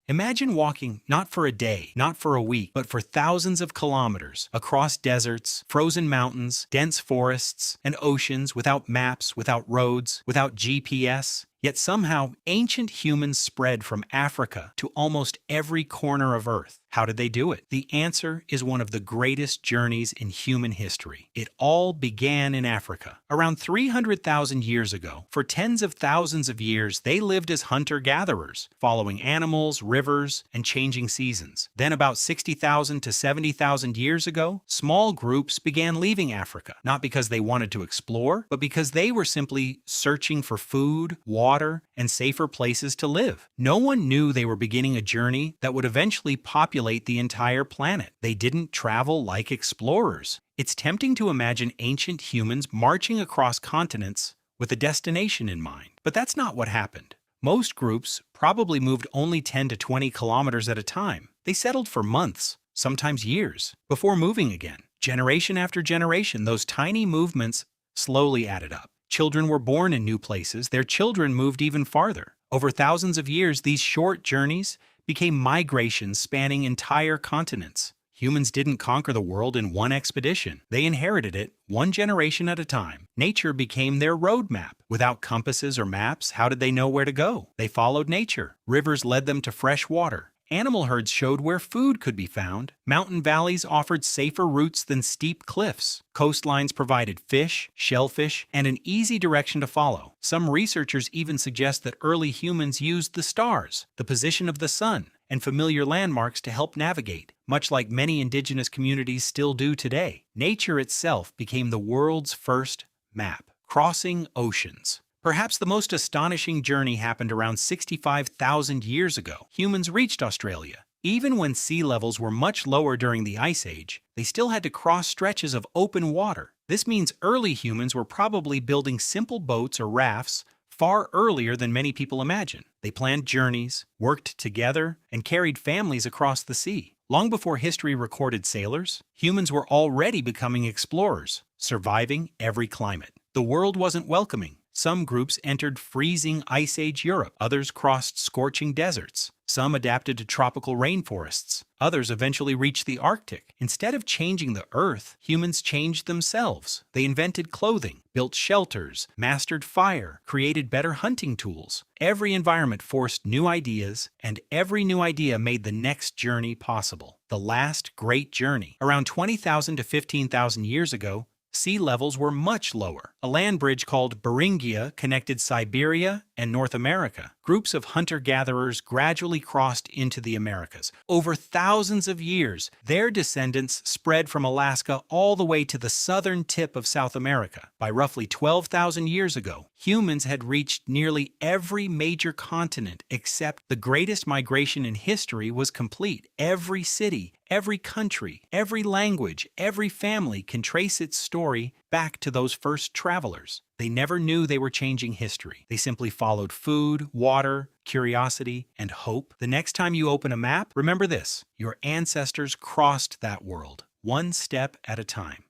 Imagine walking not for a day, not for a week, but for thousands of kilometers across deserts, frozen mountains, dense forests, and oceans without maps, without roads, without GPS. Yet somehow, ancient humans spread from Africa to almost every corner of Earth. How did they do it? The answer is one of the greatest journeys in human history. It all began in Africa. Around 300,000 years ago, for tens of thousands of years, they lived as hunter-gatherers, following animals, rivers, and changing seasons. Then about 60,000 to 70,000 years ago, small groups began leaving Africa, not because they wanted to explore, but because they were simply searching for food, water, and safer places to live. No one knew they were beginning a journey that would eventually populate the entire planet. They didn't travel like explorers. It's tempting to imagine ancient humans marching across continents with a destination in mind. But that's not what happened. Most groups probably moved only 10 to 20 kilometers at a time. They settled for months, sometimes years, before moving again. Generation after generation, those tiny movements slowly added up. Children were born in new places, their children moved even farther. Over thousands of years, these short journeys became migrations spanning entire continents. Humans didn't conquer the world in one expedition. They inherited it, one generation at a time. Nature became their roadmap. Without compasses or maps, how did they know where to go? They followed nature. Rivers led them to fresh water. Animal herds showed where food could be found. Mountain valleys offered safer routes than steep cliffs. Coastlines provided fish, shellfish, and an easy direction to follow. Some researchers even suggest that early humans used the stars, the position of the sun, and familiar landmarks to help navigate, much like many indigenous communities still do today. Nature itself became the world's first map, crossing oceans. Perhaps the most astonishing journey happened around 65,000 years ago. Humans reached Australia. Even when sea levels were much lower during the Ice Age, they still had to cross stretches of open water. This means early humans were probably building simple boats or rafts far earlier than many people imagine. They planned journeys, worked together, and carried families across the sea. Long before history recorded sailors, humans were already becoming explorers, surviving every climate. The world wasn't welcoming. Some groups entered freezing Ice Age Europe. Others crossed scorching deserts. Some adapted to tropical rainforests. Others eventually reached the Arctic. Instead of changing the Earth, humans changed themselves. They invented clothing, built shelters, mastered fire, created better hunting tools. Every environment forced new ideas, and every new idea made the next journey possible. The last great journey. Around 20,000 to 15,000 years ago, sea levels were much lower. A land bridge called Beringia connected Siberia and North America. Groups of hunter-gatherers gradually crossed into the Americas. Over thousands of years, their descendants spread from Alaska all the way to the southern tip of South America. By roughly 12,000 years ago, humans had reached nearly every major continent except the greatest migration in history was complete. Every city, every country, every language, every family can trace its story back to those first travelers. They never knew they were changing history. They simply followed food, water, curiosity, and hope. The next time you open a map, remember this: your ancestors crossed that world, one step at a time.